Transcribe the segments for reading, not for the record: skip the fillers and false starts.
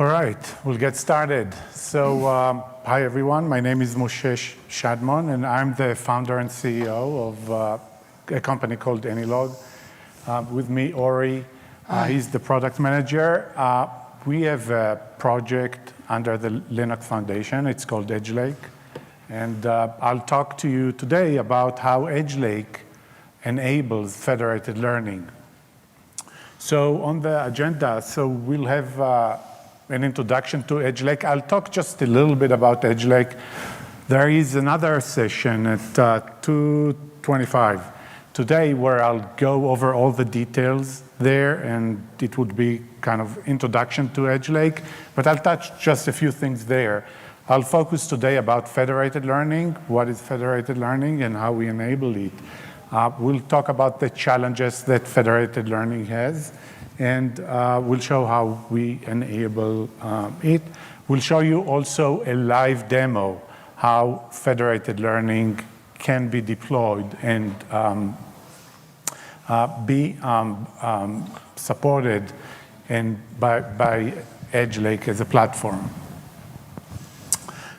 All right, we'll get started. So, hi everyone, my name is Moshe Shadmon, and I'm the founder and CEO of a company called AnyLog. With me, Ori, he's the product manager. We have a project under the Linux Foundation. It's called EdgeLake. And I'll talk to you today about how EdgeLake enables federated learning. So on the agenda, we'll have an introduction to EdgeLake. I'll talk just a little bit about EdgeLake. There is another session at 2:25 today where I'll go over all the details there, and it would be kind of introduction to EdgeLake, but I'll touch just a few things there. I'll focus today about federated learning, what is federated learning, and how we enable it. We'll talk about the challenges that federated learning has, and we'll show how we enable it. We'll show you also a live demo, how federated learning can be deployed and be supported by EdgeLake as a platform.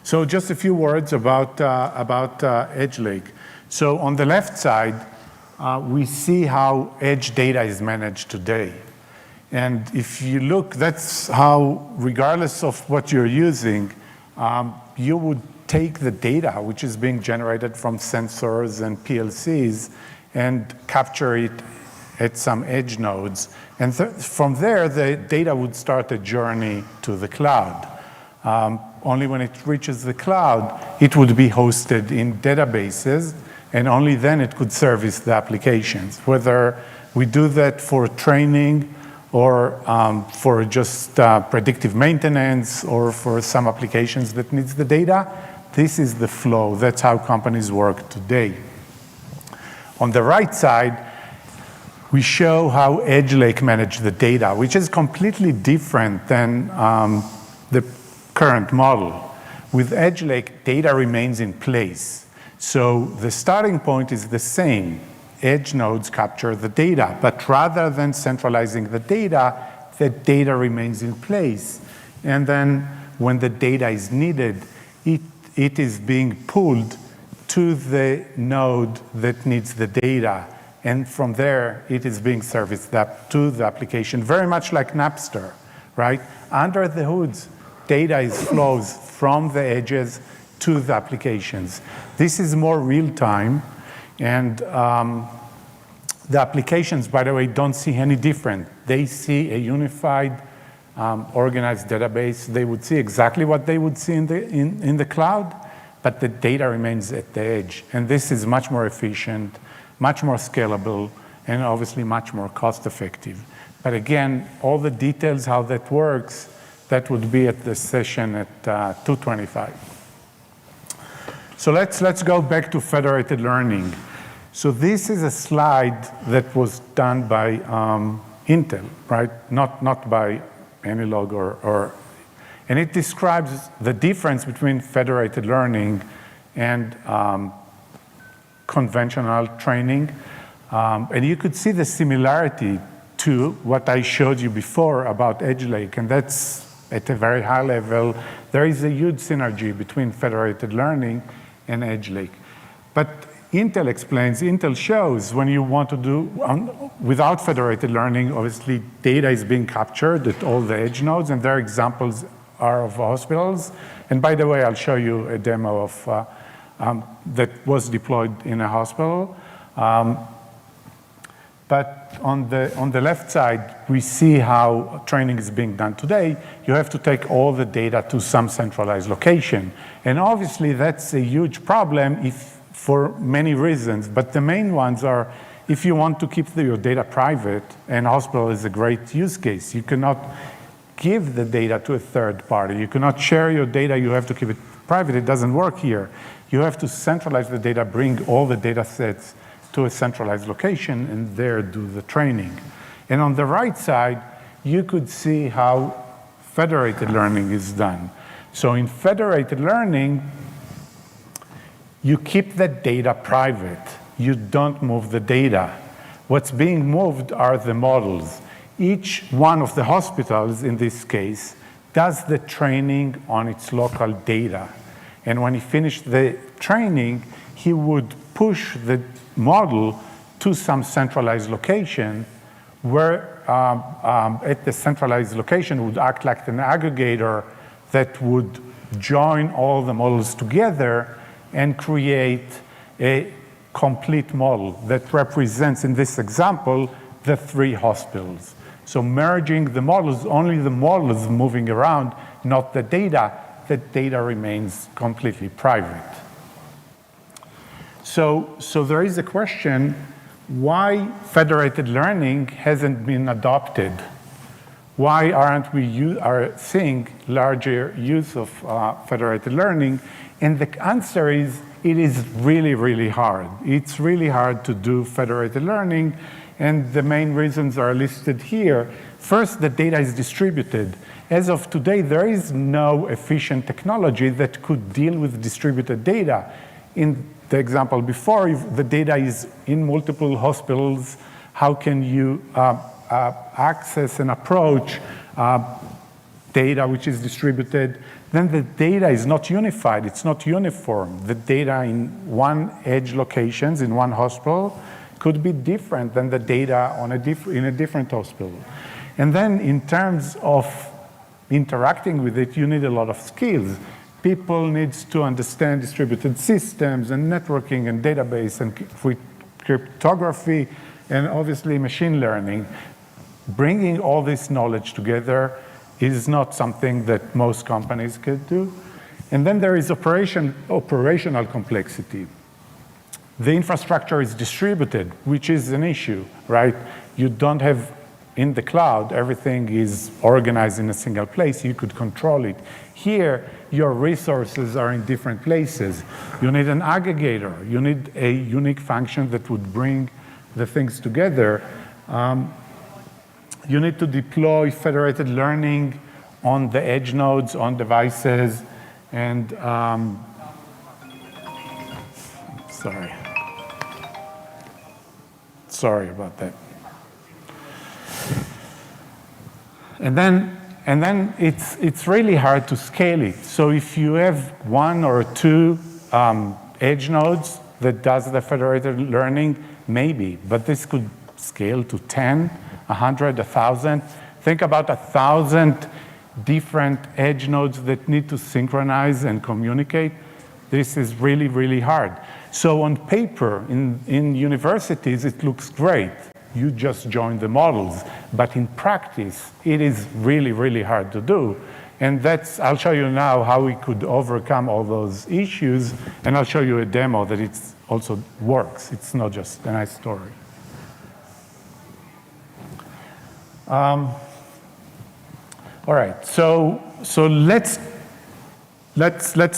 So just a few words about EdgeLake. So on the left side, we see how edge data is managed today. And if you look, that's how, regardless of what you're using, you would take the data which is being generated from sensors and PLCs and capture it at some edge nodes. And from there, the data would start a journey to the cloud. Only when it reaches the cloud, it would be hosted in databases, and only then it could service the applications. Whether we do that for training or for just predictive maintenance or for some applications that needs the data, this is the flow. That's how companies work today. On the right side, we show how EdgeLake manages the data, which is completely different than the current model. With EdgeLake, data remains in place. So the starting point is the same. Edge nodes capture the data, but rather than centralizing the data remains in place. And then when the data is needed, it is being pulled to the node that needs the data. And from there, it is being serviced up to the application, very much like Napster, right? Under the hoods, data flows from the edges to the applications. This is more real time, and the applications, by the way, don't see any different. They see a unified, organized database. They would see exactly what they would see in the cloud, but the data remains at the edge. And this is much more efficient, much more scalable, and obviously much more cost-effective. But again, all the details, how that works, that would be at the session at 2:25. So let's go back to federated learning. So this is a slide that was done by Intel, right? Not by AnyLog and it describes the difference between federated learning and conventional training. And you could see the similarity to what I showed you before about EdgeLake, and that's at a very high level. There is a huge synergy between federated learning and EdgeLake. But Intel shows when you want to do, without federated learning, obviously data is being captured at all the edge nodes, and their examples are of hospitals. And by the way, I'll show you a demo of that was deployed in a hospital. But on the left side, we see how training is being done today. You have to take all the data to some centralized location. And obviously, that's a huge problem for many reasons. But the main ones are, if you want to keep your data private, and hospital is a great use case, you cannot give the data to a third party. You cannot share your data. You have to keep it private. It doesn't work here. You have to centralize the data, bring all the data sets to a centralized location, and there do the training. And on the right side, you could see how federated learning is done. So in federated learning, you keep the data private. You don't move the data. What's being moved are the models. Each one of the hospitals, in this case, does the training on its local data. And when he finished the training, he would push the model to some centralized location where at the centralized location would act like an aggregator that would join all the models together and create a complete model that represents, in this example, the 3 hospitals. So merging the models, only the model is moving around, not the data. The data remains completely private. So there is a question, why federated learning hasn't been adopted? Why aren't we seeing larger use of federated learning? And the answer is, it is really, really hard. It's really hard to do federated learning, and the main reasons are listed here. First, the data is distributed. As of today, there is no efficient technology that could deal with distributed data. In the example before, if the data is in multiple hospitals, how can you access and approach data which is distributed? Then the data is not unified, it's not uniform. The data in one edge locations, in one hospital, could be different than the data on in a different hospital. And then in terms of interacting with it, you need a lot of skills. People need to understand distributed systems and networking and database and cryptography and obviously machine learning. Bringing all this knowledge together is not something that most companies could do. And then there is operational complexity. The infrastructure is distributed, which is an issue, right? You don't have in the cloud, everything is organized in a single place. You could control it. Here, your resources are in different places. You need an aggregator. You need a unique function that would bring the things together. You need to deploy federated learning on the edge nodes, on devices, and sorry about that. And then it's really hard to scale it. So if you have 1 or 2 edge nodes that does the federated learning, maybe, but this could scale to 10, 100, 1,000. Think about 1,000 different edge nodes that need to synchronize and communicate. This is really, really hard. So on paper, in universities, it looks great. You just join the models. But in practice, it is really, really hard to do. And I'll show you now how we could overcome all those issues. And I'll show you a demo that it also works. It's not just a nice story. All right, so let's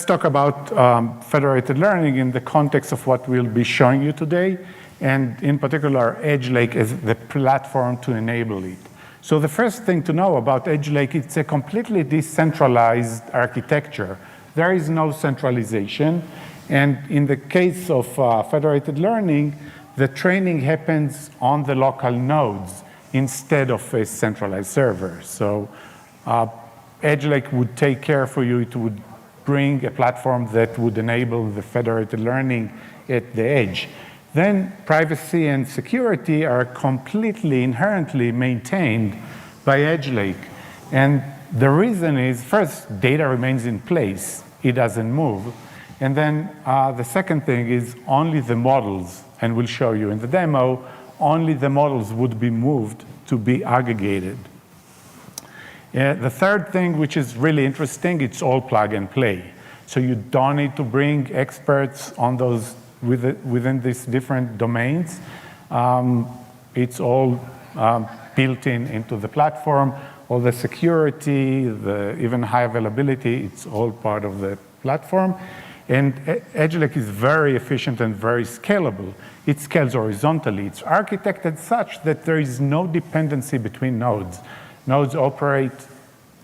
talk about federated learning in the context of what we'll be showing you today, and in particular, EdgeLake is the platform to enable it. So the first thing to know about EdgeLake, it's a completely decentralized architecture. There is no centralization, and in the case of federated learning, the training happens on the local nodes instead of a centralized server. So EdgeLake would take care for you. It would bring a platform that would enable the federated learning at the edge. Then privacy and security are completely inherently maintained by EdgeLake. And the reason is, first, data remains in place. It doesn't move. And then the second thing is only the models, and we'll show you in the demo, only the models would be moved to be aggregated. The third thing, which is really interesting, it's all plug and play. So you don't need to bring experts on those within these different domains. It's all built into the platform. All the security, even high availability, it's all part of the platform. And EdgeLake is very efficient and very scalable. It scales horizontally. It's architected such that there is no dependency between nodes. Nodes operate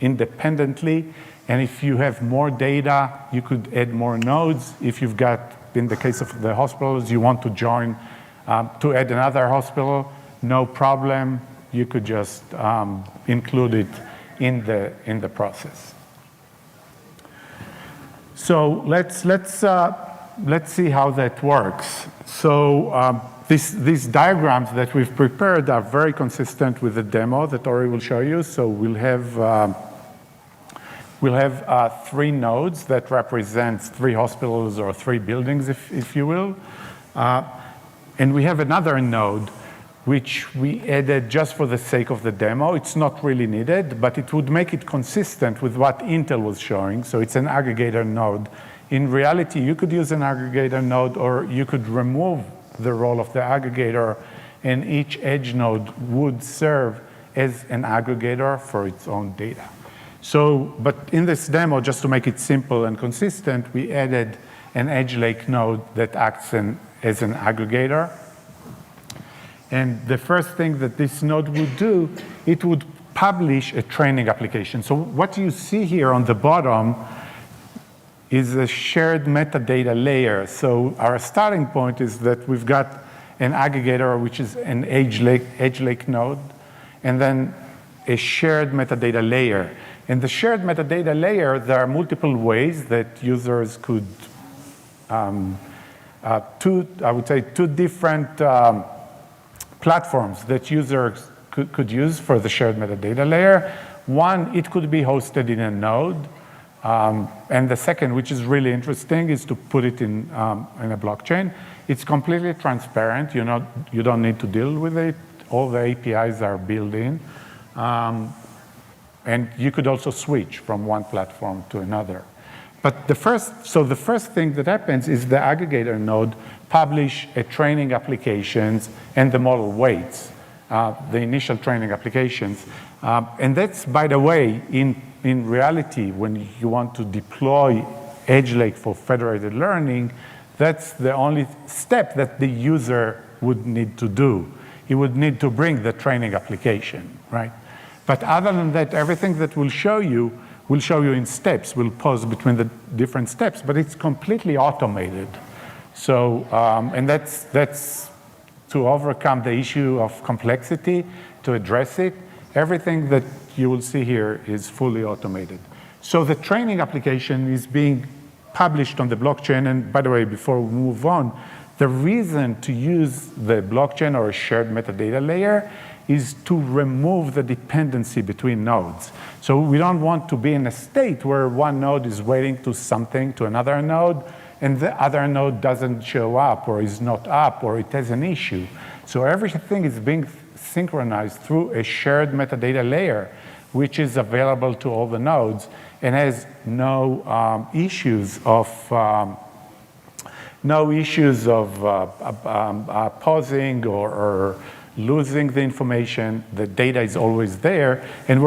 independently, and if you have more data, you could add more nodes. If you've got, in the case of the hospitals, you want to join, to add another hospital, no problem. You could just include it in the process. So let's see how that works. So these diagrams that we've prepared are very consistent with the demo that Ori will show you. So we'll have 3 nodes that represent 3 hospitals or 3 buildings, if you will. And we have another node which we added just for the sake of the demo. It's not really needed, but it would make it consistent with what Intel was showing. So it's an aggregator node. In reality, you could use an aggregator node, or you could remove the role of the aggregator, and each edge node would serve as an aggregator for its own data. So, but in this demo, just to make it simple and consistent, we added an EdgeLake node that acts as an aggregator. And the first thing that this node would do, it would publish a training application. So what you see here on the bottom is a shared metadata layer. So our starting point is that we've got an aggregator, which is an EdgeLake node, and then a shared metadata layer. In the shared metadata layer, there are multiple ways that users could, I would say two different platforms that users could use for the shared metadata layer. One, it could be hosted in a node. And the second, which is really interesting, is to put it in a blockchain. It's completely transparent. You don't need to deal with it. All the APIs are built in. And you could also switch from one platform to another. But the first thing that happens is the aggregator node publish a training applications and the model waits, the initial training applications. And that's, by the way, in reality, when you want to deploy EdgeLake for federated learning, that's the only step that the user would need to do. He would need to bring the training application, right? But other than that, everything that we'll show you in steps. We'll pause between the different steps, but it's completely automated. So, and that's to overcome the issue of complexity, to address it. Everything that you will see here is fully automated. So the training application is being published on the blockchain. And by the way, before we move on, the reason to use the blockchain or a shared metadata layer is to remove the dependency between nodes. So we don't want to be in a state where one node is waiting to something to another node, and the other node doesn't show up or is not up or it has an issue. So everything is being synchronized through a shared metadata layer, which is available to all the nodes and has no issues of pausing or losing the information. The data is always there, and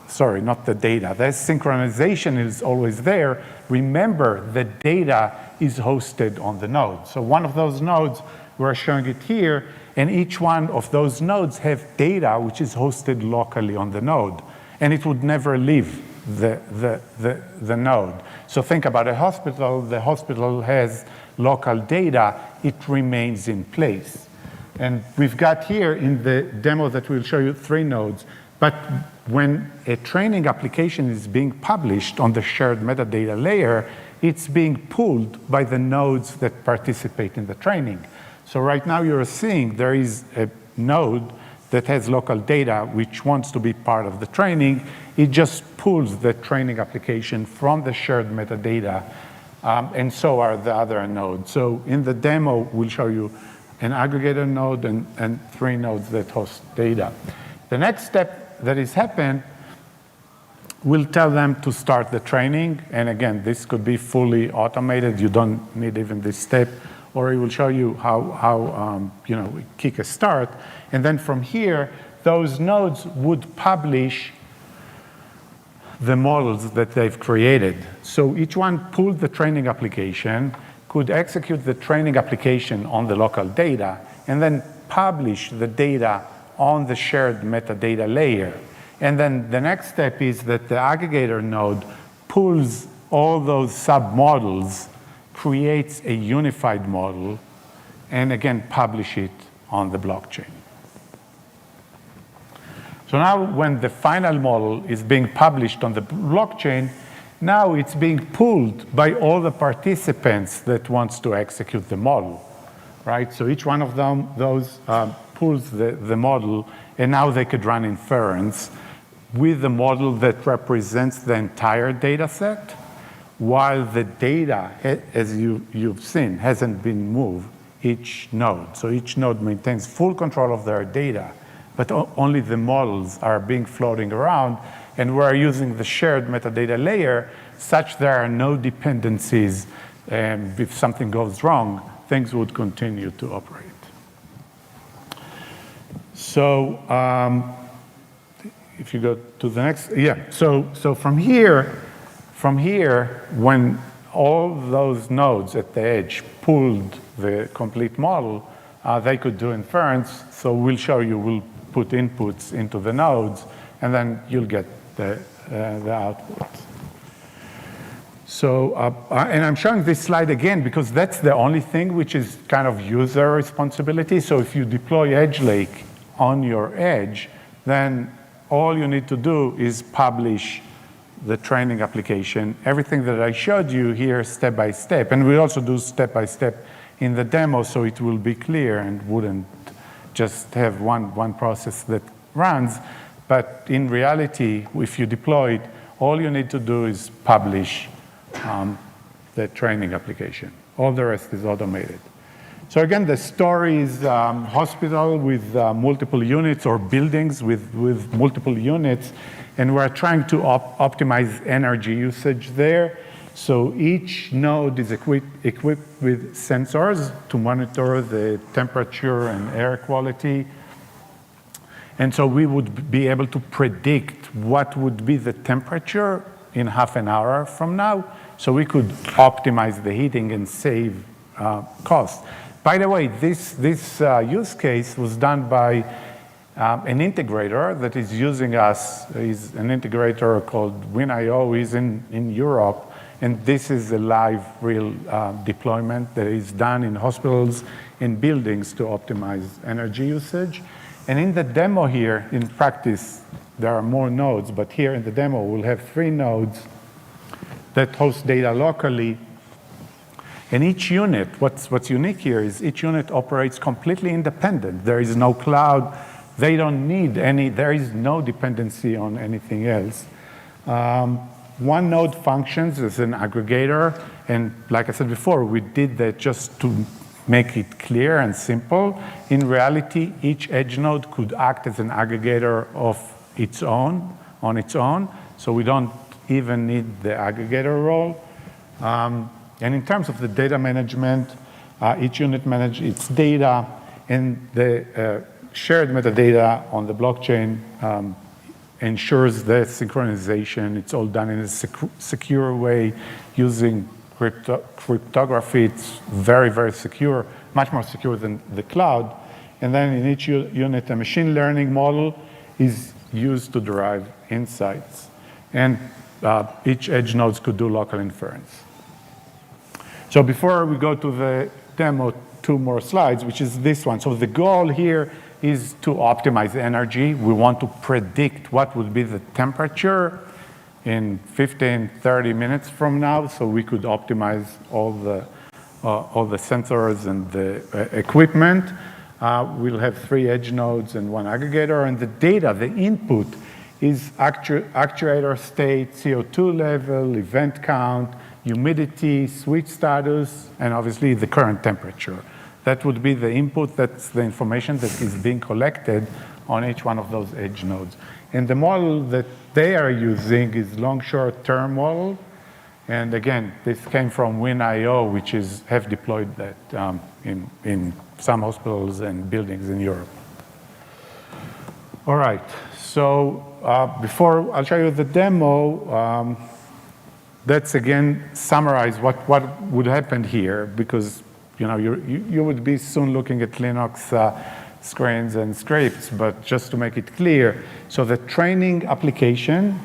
sorry, not the data. The synchronization is always there. Remember, the data is hosted on the node. So one of those nodes, we're showing it here, and each one of those nodes have data which is hosted locally on the node, and it would never leave the node. So think about a hospital. The hospital has local data. It remains in place. And we've got here in the demo that we'll show you 3 nodes. But when a training application is being published on the shared metadata layer, it's being pulled by the nodes that participate in the training. So right now you're seeing there is a node that has local data which wants to be part of the training. It just pulls the training application from the shared metadata, and so are the other nodes. So in the demo, we'll show you an aggregator node and 3 nodes that host data. The next step that has happened, we'll tell them to start the training. And again, this could be fully automated. You don't need even this step. Or it will show you how we kick a start. And then from here, those nodes would publish the models that they've created. So each one pulled the training application, could execute the training application on the local data, and then publish the data on the shared metadata layer. And then the next step is that the aggregator node pulls all those sub-models, creates a unified model, and again, publish it on the blockchain. So now when the final model is being published on the blockchain, now it's being pulled by all the participants that wants to execute the model, right? So each one of those pulls the model, and now they could run inference with the model that represents the entire data set, while the data, as you've seen, hasn't been moved each node. So each node maintains full control of their data, but only the models are being floating around, and we're using the shared metadata layer such there are no dependencies, and if something goes wrong, things would continue to operate. So if you go to the next, so from here, when all those nodes at the edge pulled the complete model, they could do inference. So we'll show you, we'll put inputs into the nodes, and then you'll get the outputs. So, and I'm showing this slide again because that's the only thing which is kind of user responsibility. So if you deploy EdgeLake on your edge, then all you need to do is publish the training application, everything that I showed you here step by step. And we also do step by step in the demo so it will be clear and wouldn't just have one process that runs. But in reality, if you deploy it, all you need to do is publish the training application. All the rest is automated. So again, the story is hospital with multiple units or buildings with multiple units, and we're trying to optimize energy usage there. So each node is equipped with sensors to monitor the temperature and air quality. And so we would be able to predict what would be the temperature in half an hour from now, so we could optimize the heating and save costs. By the way, this use case was done by an integrator that is using us. He's an integrator called Win.io. He's in Europe, and this is a live, real deployment that is done in hospitals and buildings to optimize energy usage. And in the demo here, in practice, there are more nodes, but here in the demo, we'll have 3 nodes that host data locally. And each unit, what's unique here is each unit operates completely independent. There is no cloud. They don't need there is no dependency on anything else. One node functions as an aggregator. And like I said before, we did that just to make it clear and simple. In reality, each edge node could act as an aggregator of its own, on its own. So we don't even need the aggregator role. And in terms of the data management, each unit manages its data, and the shared metadata on the blockchain ensures the synchronization. It's all done in a secure way using cryptography. It's very, very secure, much more secure than the cloud. And then in each unit, a machine learning model is used to derive insights. And each edge nodes could do local inference. So before we go to the demo, 2 more slides, which is this one. So the goal here is to optimize energy. We want to predict what would be the temperature in 15, 30 minutes from now, so we could optimize all the sensors and the equipment. We'll have 3 edge nodes and 1 aggregator, and the data, the input, is actuator state, CO2 level, event count, humidity, switch status, and obviously the current temperature. That would be the input. That's the information that is being collected on each one of those edge nodes. And the model that they are using is long short-term model. And again, this came from Win.io, which have deployed that in some hospitals and buildings in Europe. All right, so before I'll show you the demo, let's again summarize what would happen here, because you would be soon looking at Linux screens and scripts, but just to make it clear, so the training application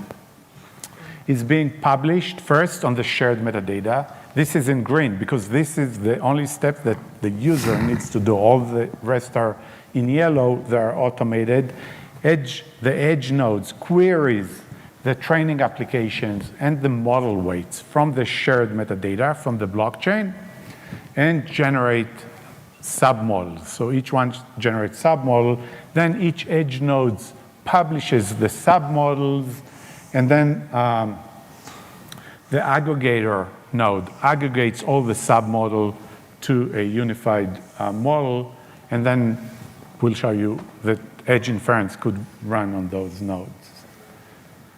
is being published first on the shared metadata. This is in green because this is the only step that the user needs to do. All the rest are in yellow, they're automated. the edge nodes queries the training applications and the model weights from the shared metadata from the blockchain and generate submodels. So each one generates submodel. Then each edge node publishes the submodels, and then the aggregator node aggregates all the submodel to a unified model, and then we'll show you that edge inference could run on those nodes.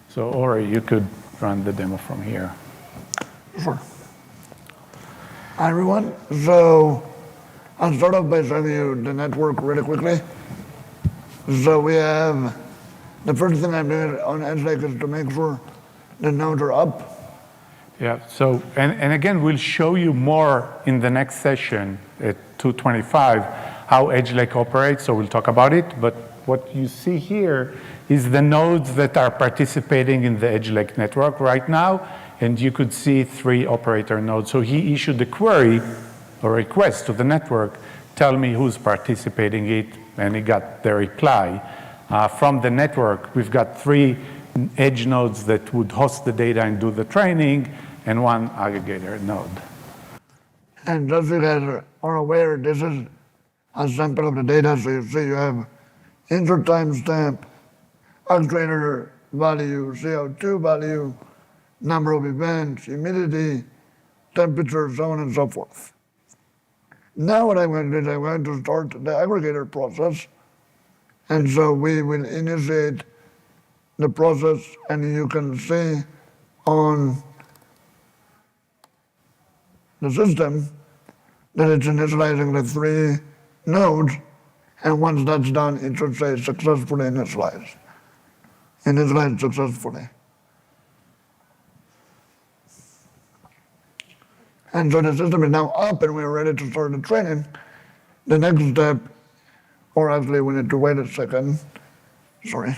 So Ori, you could run the demo from here. Sure. Hi, everyone. So I'll start off by showing you the network really quickly. So we have, the first thing I'm doing on EdgeLake is to make sure the nodes are up. Yeah, so, and again, we'll show you more in the next session at 2:25 how EdgeLake operates, so we'll talk about it. But what you see here is the nodes that are participating in the EdgeLake network right now, and you could see 3 operator nodes. So he issued a query or request to the network, tell me who's participating in it, and he got the reply. From the network, we've got 3 edge nodes that would host the data and do the training, and 1 aggregator node. And just so you guys are aware, this is a sample of the data. So you see you have insert timestamp, actuator value, CO2 value, number of events, humidity, temperature, so on and so forth. Now what I'm going to do is I'm going to start the aggregator process. And so we will initiate the process, and you can see on the system that it's initializing the 3 nodes, and once that's done, it should say successfully initialized. Initialized successfully. And so the system is now up and we're ready to start the training. The next step, or actually we need to wait a second, sorry.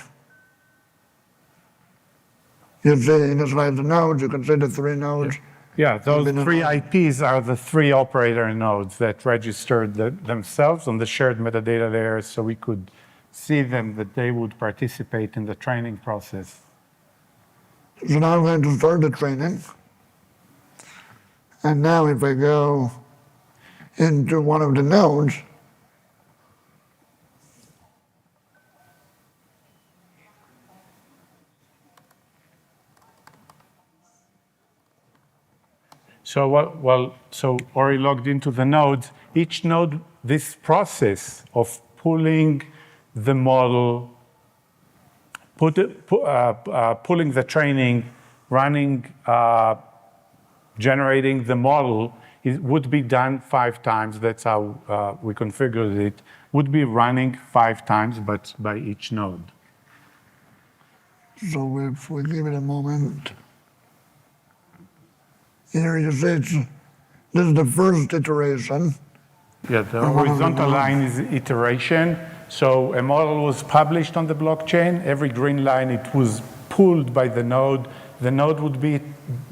You see initialize the nodes, you can see the 3 nodes. Yeah, those 3 IPs are the 3 operator nodes that registered themselves on the shared metadata layer, so we could see them, that they would participate in the training process. So now I'm going to start the training. And now if I go into one of the nodes, So so Ori logged into the nodes. Each node, this process of pulling the model, pulling the training, running, generating the model, would be done 5 times. That's how we configured it. Would be running 5 times, but by each node. So if we give it a moment. Here you see this is the first iteration. Yeah, the horizontal line is iteration. So a model was published on the blockchain. Every green line, it was pulled by the node. The node would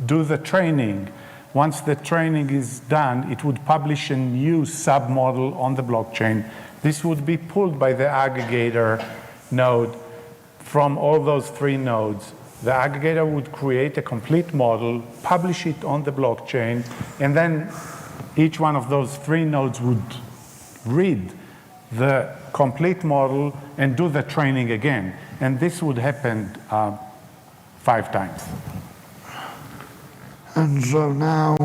do the training. Once the training is done, it would publish a new submodel on the blockchain. This would be pulled by the aggregator node from all those 3 nodes. The aggregator would create a complete model, publish it on the blockchain, and then each one of those 3 nodes would read the complete model and do the training again. And this would happen 5 times. And so now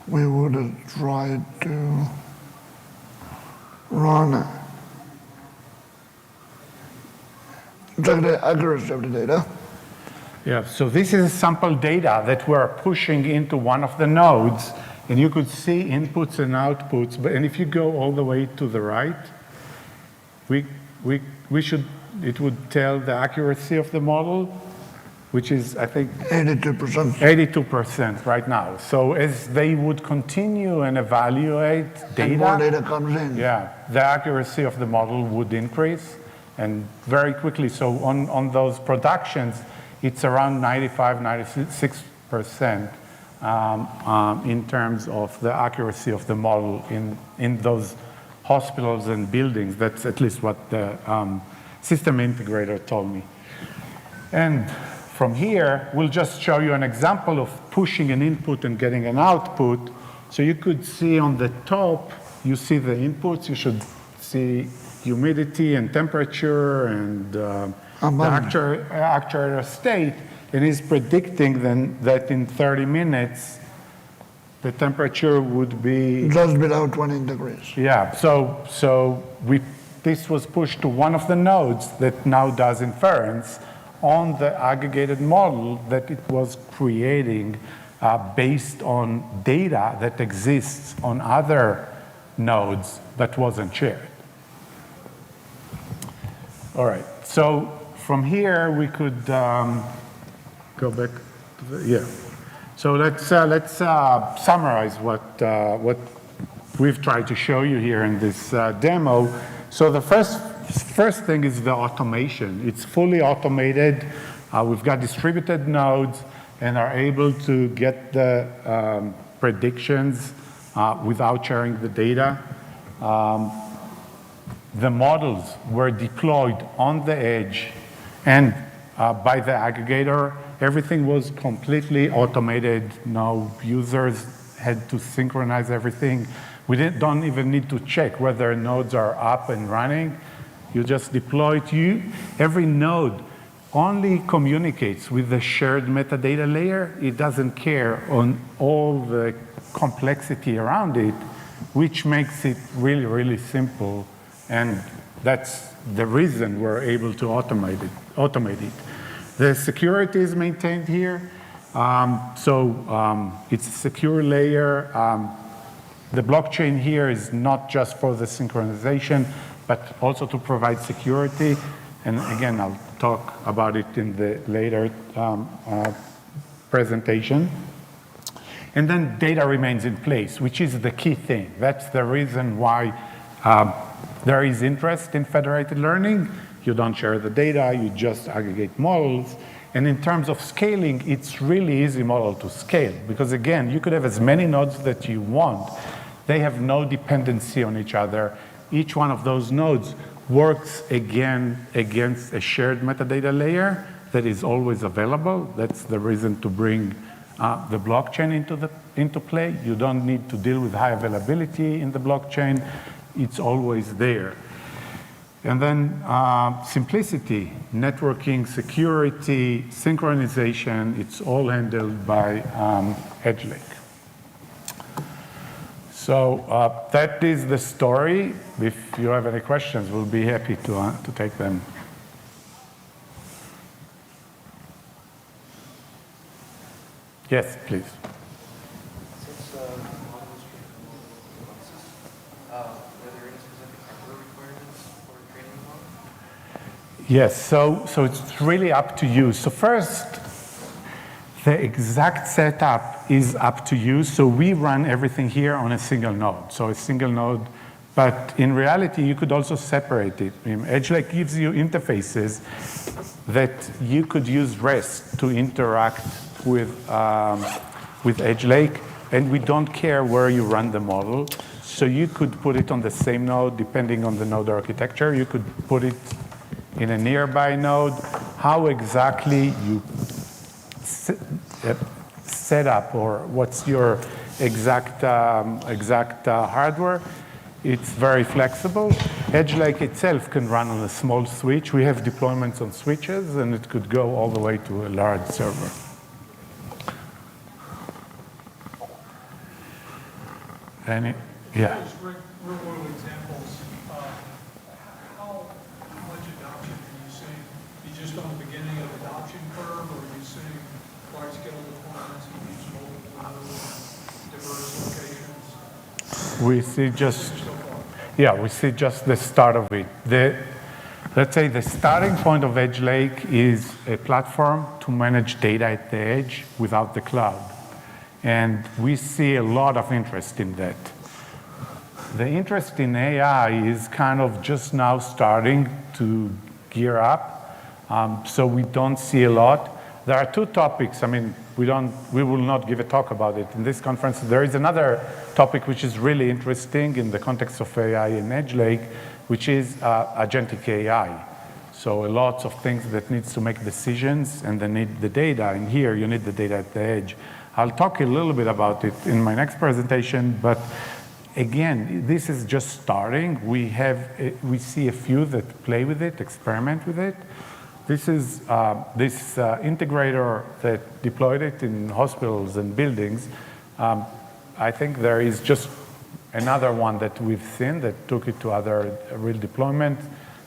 we would try to run check the accuracy of the data. Yeah, so this is sample data that we're pushing into one of the nodes, and you could see inputs and outputs. And if you go all the way to the right, it would tell the accuracy of the model, which is, I think, 82%. 82% right now. So as they would continue and evaluate data, and more data comes in. Yeah, the accuracy of the model would increase, and very quickly. So on those productions, it's around 95, 96% in terms of the accuracy of the model in those hospitals and buildings. That's at least what the system integrator told me. And from here, we'll just show you an example of pushing an input and getting an output. So you could see on the top, you see the inputs. You should see humidity and temperature and the actual state. And he's predicting then that in 30 minutes, the temperature would be just below 20 degrees. Yeah, so this was pushed to one of the nodes that now does inference on the aggregated model that it was creating based on data that exists on other nodes that wasn't shared. All right, so from here we could go back to the, So let's summarize what we've tried to show you here in this demo. So the first thing is the automation. It's fully automated. We've got distributed nodes and are able to get the predictions without sharing the data. The models were deployed on the edge and by the aggregator. Everything was completely automated. No users had to synchronize everything. We don't even need to check whether nodes are up and running. You just deploy it. Every node only communicates with the shared metadata layer. It doesn't care on all the complexity around it, which makes it really, really simple. And that's the reason we're able to automate it. The security is maintained here. It's a secure layer. The blockchain here is not just for the synchronization, but also to provide security. And again, I'll talk about it in the later presentation. And then data remains in place, which is the key thing. That's the reason why there is interest in federated learning. You don't share the data, you just aggregate models. And in terms of scaling, it's really easy model to scale. Because again, you could have as many nodes that you want. They have no dependency on each other. Each one of those nodes works again against a shared metadata layer that is always available. That's the reason to bring the blockchain into play. You don't need to deal with high availability in the blockchain. It's always there. And then simplicity, networking, security, synchronization, it's all handled by EdgeLake. So that is the story. If you have any questions, we'll be happy to take them. Yes, please. Since the model is trained on multiple devices, were there any specific hardware requirements for training the model? Yes, so it's really up to you. So first, the exact setup is up to you. So we run everything here on a single node. So a single node, but in reality, you could also separate it. EdgeLake gives you interfaces that you could use REST to interact with EdgeLake, and we don't care where you run the model. So you could put it on the same node, depending on the node architecture. You could put it in a nearby node. How exactly you set up, or what's your exact hardware, it's very flexible. EdgeLake itself can run on a small switch. We have deployments on switches, and it could go all the way to a large server. Any? Yeah. Real world examples. How much adoption are you seeing? Are you just on the beginning of adoption curve, or are you seeing large scale deployments in these multiple nodes, diverse locations? We see just the start of it. Let's say the starting point of EdgeLake is a platform to manage data at the edge without the cloud. And we see a lot of interest in that. The interest in AI is kind of just now starting to gear up. So we don't see a lot. There are two topics. I mean, we will not give a talk about it in this conference. There is another topic which is really interesting in the context of AI in EdgeLake, which is agentic AI. So lots of things that needs to make decisions, and they need the data. And here, you need the data at the edge. I'll talk a little bit about it in my next presentation, but again, this is just starting. We see a few that play with it, experiment with it. This is this integrator that deployed it in hospitals and buildings. I think there is just another one that we've seen that took it to other real deployments.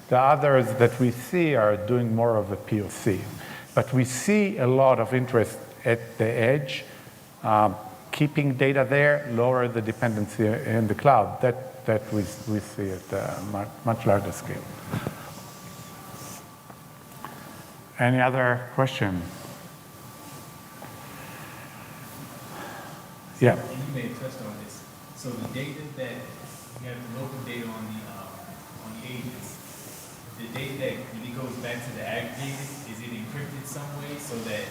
The others that we see are doing more of a POC. But we see a lot of interest at the edge, keeping data there, lower the dependency in the cloud. That we see at a much larger scale. Any other question? Yeah. And you may have touched on this. So the data that you have the local data on the agents, the data that when it goes back to the aggregated, is it encrypted some way so that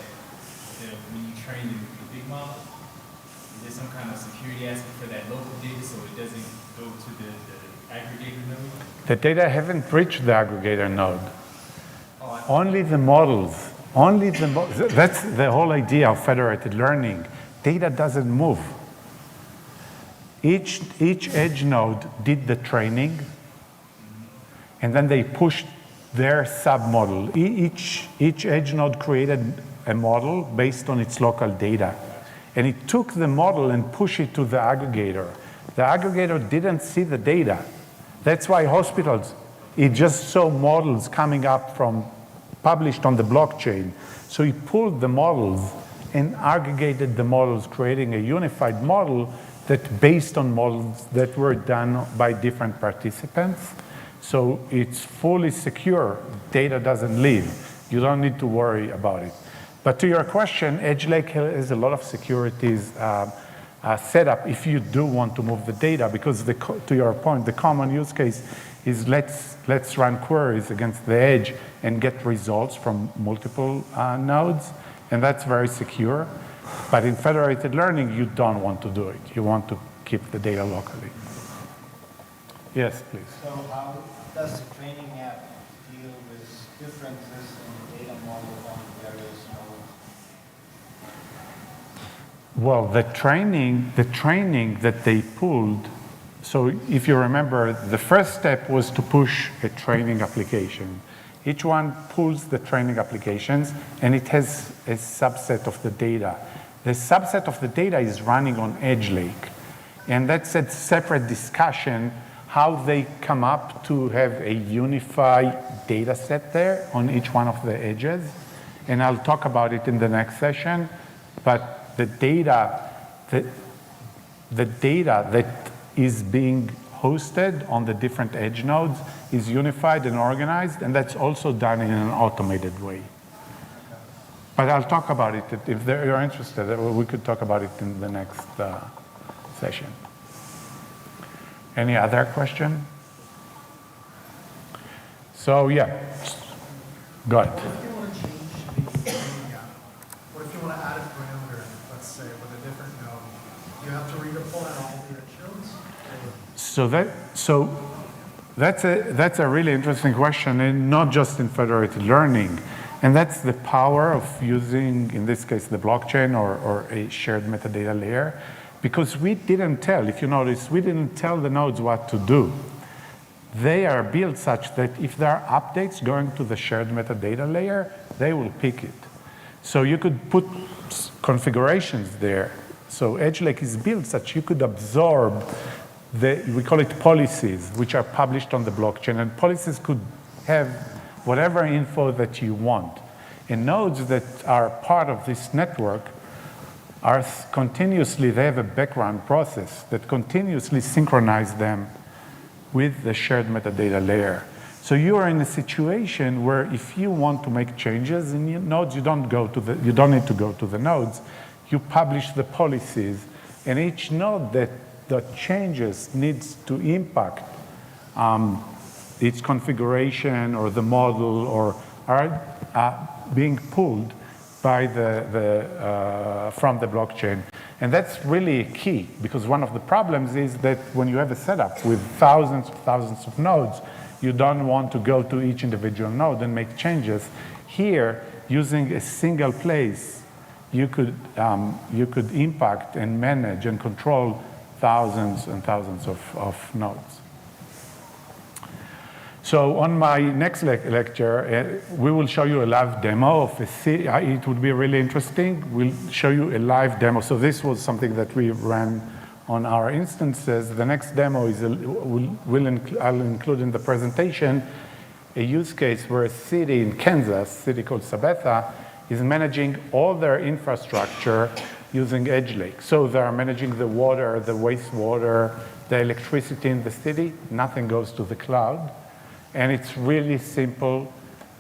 when you train the big model, is there some kind of security aspect for that local data so it doesn't go to the aggregator node? The data haven't reached the aggregator node. Only the models. That's the whole idea of federated learning. Data doesn't move. Each edge node did the training, and then they pushed their submodel. Each edge node created a model based on its local data. And it took the model and pushed it to the aggregator. The aggregator didn't see the data. That's why hospitals, it just saw models coming up from published on the blockchain. So he pulled the models and aggregated the models, creating a unified model that based on models that were done by different participants. So it's fully secure. Data doesn't leave. You don't need to worry about it. But to your question, EdgeLake has a lot of securities set up if you do want to move the data, because to your point, the common use case is let's run queries against the edge and get results from multiple nodes, and that's very secure. But in federated learning, you don't want to do it. You want to keep the data locally. Yes, please. So how does the training app deal with differences in the data model on various nodes? Well, the training that they pulled, so if you remember, the first step was to push a training application. Each one pulls the training applications, and it has a subset of the data. The subset of the data is running on EdgeLake, and that's a separate discussion how they come up to have a unified data set there on each one of the edges. And I'll talk about it in the next session, but the data that is being hosted on the different edge nodes is unified and organized, and that's also done in an automated way. But I'll talk about it. If you're interested, we could talk about it in the next session. Any other question? So, yeah, go ahead. What if you want to change the what if you want to add a parameter, let's say, with a different node? Do you have to redeploy all the edge nodes? So that's a really interesting question, and not just in federated learning. And that's the power of using, in this case, the blockchain or a shared metadata layer, because we didn't tell, if you notice, we didn't tell the nodes what to do. They are built such that if there are updates going to the shared metadata layer, they will pick it. So you could put configurations there. So EdgeLake is built such you could absorb we call it policies, which are published on the blockchain, and policies could have whatever info that you want. And nodes that are part of this network are continuously, they have a background process that continuously synchronize them with the shared metadata layer. So you are in a situation where if you want to make changes in your nodes, you don't need to go to the nodes. You publish the policies, and each node that the changes needs to impact its configuration or the model or are being pulled by from the blockchain. And that's really key, because one of the problems is that when you have a setup with thousands of nodes, you don't want to go to each individual node and make changes. Here, using a single place, you could impact and manage and control thousands and thousands of nodes. So on my next lecture, we will show you a live demo of a city. It would be really interesting. We'll show you a live demo. So this was something that we ran on our instances. The next demo is I'll include in the presentation a use case where a city in Kansas, a city called Sabetha, is managing all their infrastructure using EdgeLake. So they are managing the water, the wastewater, the electricity in the city. Nothing goes to the cloud. And it's really simple.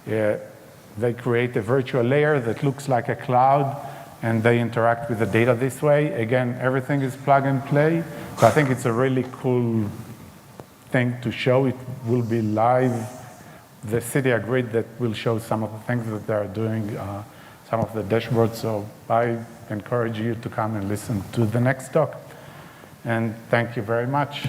They create a virtual layer that looks like a cloud, and they interact with the data this way. Again, everything is plug and play. So I think it's a really cool thing to show. It will be live. The city agreed that we'll show some of the things that they're doing, some of the dashboards. So I encourage you to come and listen to the next talk. And thank you very much.